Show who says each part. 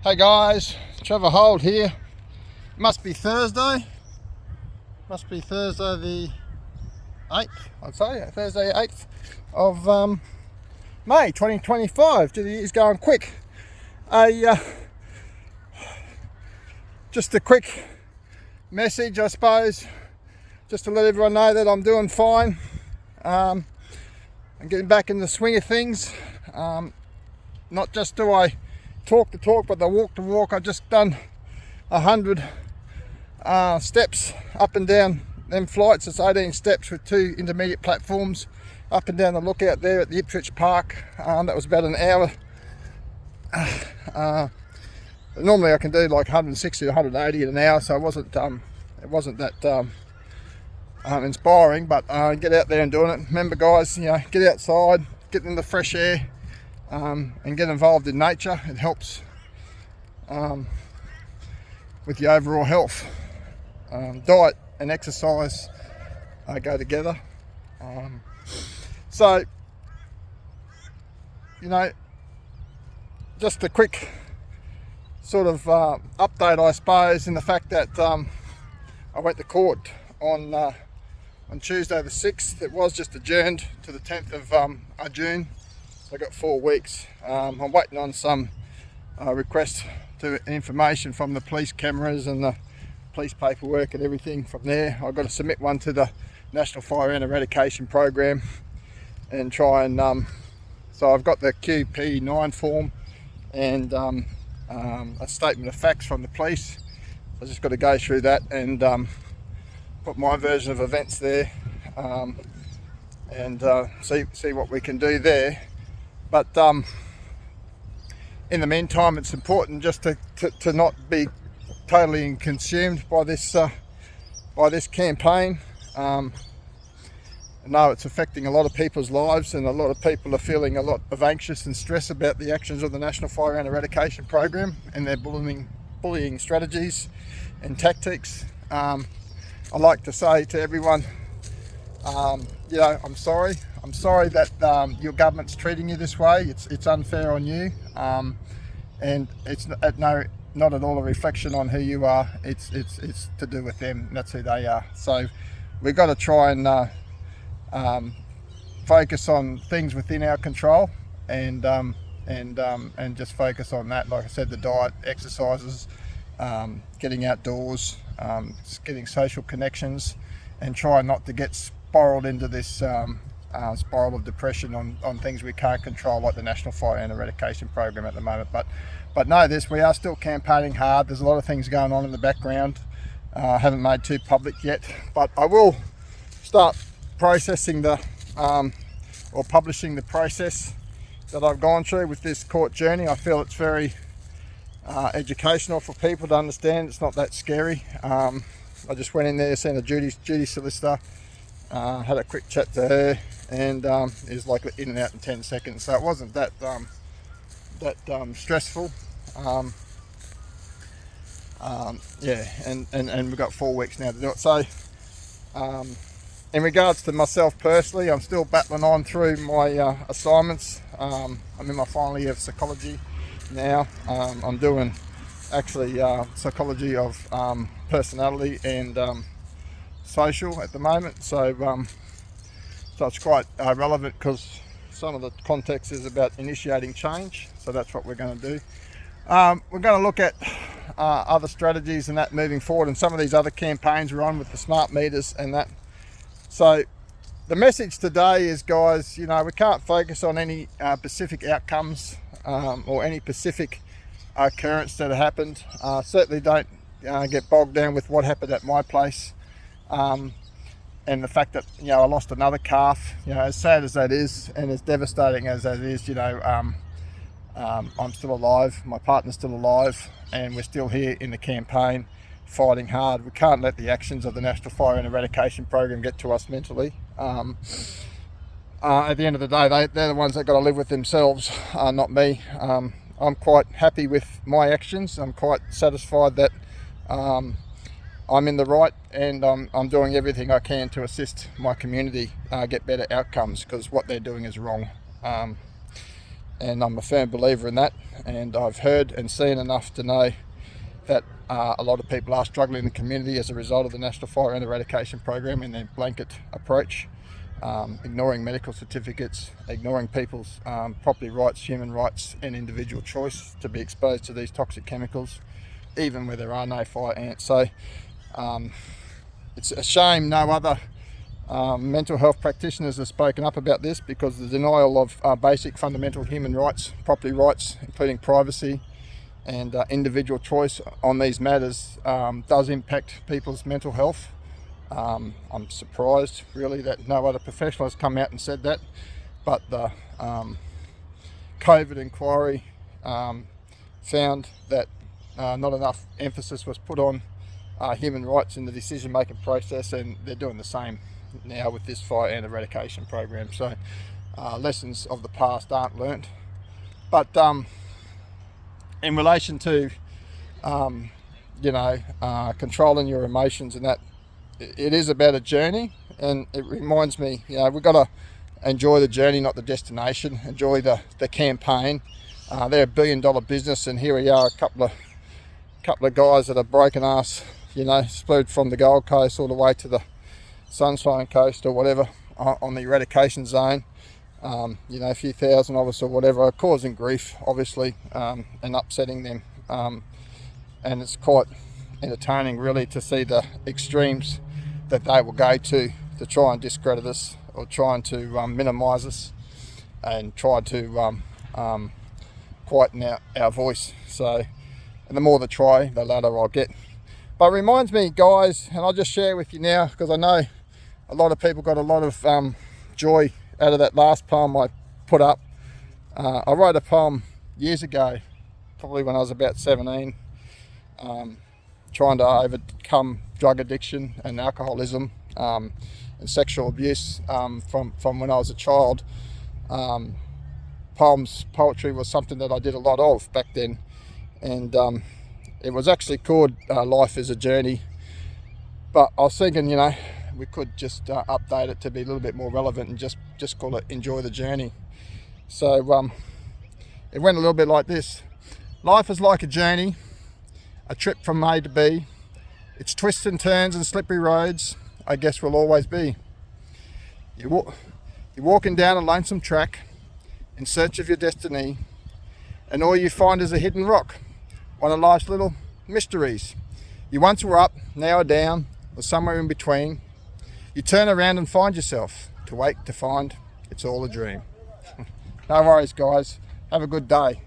Speaker 1: Hey guys, Trevor Holt here. Must be Thursday. Must be Thursday the 8th, I'd say. Thursday 8th of May 2025. The year's going quick. Just a quick message, I suppose, just to let everyone know that I'm doing fine. I'm getting back in the swing of things. Not just do I talk the talk, but the walk the walk. I've just done 100 steps up and down them flights. It's 18 steps with 2 intermediate platforms up and down the lookout there at the Ipswich Park. That was about an hour. Normally I can do like 160 to 180 in an hour, so it wasn't that inspiring, but get out there and doing it. Remember guys, get outside, get in the fresh air, and get involved in nature. It helps with your overall health. Diet and exercise go together. So just a quick sort of update, I suppose, in the fact that I went to court on Tuesday the 6th. It was just adjourned to the 10th of June. I got 4 weeks. I'm waiting on some requests to information from the police cameras and the police paperwork and everything from there. I've got to submit one to the National Fire Ant Eradication Program and try and so I've got the QP9 form and a statement of facts from the police. I just got to go through that and put my version of events there, and see what we can do there. But in the meantime, it's important just to not be totally consumed by this campaign. I know it's affecting a lot of people's lives, and a lot of people are feeling a lot of anxious and stress about the actions of the National Fire Ant Eradication Program and their bullying strategies and tactics. I like to say to everyone, I'm sorry. I'm sorry that your government's treating you this way. It's unfair on you, and it's not at all a reflection on who you are. It's to do with them. That's who they are. So we've got to try and focus on things within our control, and just focus on that. Like I said, the diet, exercises, getting outdoors, getting social connections, and try not to get spiraled into this spiral of depression on things we can't control, like the National Fire Ant Eradication Program at the moment. But know this, we are still campaigning hard. There's a lot of things going on in the background. I haven't made too public yet, but I will start processing or publishing the process that I've gone through with this court journey. I feel it's very educational for people to understand. It's not that scary. I just went in there, seen a Judy solicitor, had a quick chat to her, and it was like in and out in 10 seconds. So it wasn't that stressful. And we've got 4 weeks now to do it. So in regards to myself personally, I'm still battling on through my assignments. I'm in my final year of psychology now. I'm doing actually psychology of personality and social at the moment. So it's quite relevant because some of the context is about initiating change. So that's what we're going to do. We're going to look at other strategies and that moving forward, and some of these other campaigns we're on with the smart meters and that. So the message today is, guys, we can't focus on any specific outcomes or any specific occurrence that happened. Certainly don't get bogged down with what happened at my place, and the fact that I lost another calf. As sad as that is, and as devastating as that is, I'm still alive, my partner's still alive, and we're still here in the campaign fighting hard. We can't let the actions of the National Fire Ant Eradication Program get to us mentally. At the end of the day, they're the ones that got to live with themselves, not me. I'm quite happy with my actions. I'm quite satisfied that I'm in the right, and I'm doing everything I can to assist my community get better outcomes, because what they're doing is wrong. and I'm a firm believer in that. And I've heard and seen enough to know that a lot of people are struggling in the community as a result of the National Fire Ant Eradication Program and their blanket approach, ignoring medical certificates, ignoring people's property rights, human rights and individual choice to be exposed to these toxic chemicals, even where there are no fire ants. So it's a shame no other mental health practitioners have spoken up about this, because the denial of basic fundamental human rights, property rights, including privacy and individual choice on these matters does impact people's mental health. I'm surprised really that no other professional has come out and said that, but the COVID inquiry found that not enough emphasis was put on human rights in the decision making process, and they're doing the same now with this fire ant eradication program. So lessons of the past aren't learnt. But in relation to controlling your emotions and that, it is about a journey, and it reminds me, we've got to enjoy the journey, not the destination. Enjoy the campaign. They're $1 billion business, and here we are, a couple of guys that are broken ass, split from the Gold Coast all the way to the Sunshine Coast or whatever on the eradication zone. A few thousand of us or whatever, causing grief obviously, and upsetting them, and it's quite entertaining really to see the extremes that they will go to try and discredit us, or trying to minimise us, and try to quieten our voice. So, and the more they try, the louder I'll get. But it reminds me, guys, and I'll just share with you now, because I know a lot of people got a lot of joy out of that last poem I put up. I wrote a poem years ago, probably when I was about 17, trying to overcome drug addiction and alcoholism and sexual abuse from when I was a child. Poetry was something that I did a lot of back then, and it was actually called Life is a Journey. But I was thinking, we could just update it to be a little bit more relevant and just call it Enjoy the Journey. So it went a little bit like this. Life is like a journey, a trip from A to B. Its twists and turns and slippery roads, I guess, will always be. You're walking down a lonesome track in search of your destiny, and all you find is a hidden rock, one of life's little mysteries. You once were up, now are down, or somewhere in between. You turn around and find yourself, to wake to find it's all a dream. No worries, guys. Have a good day.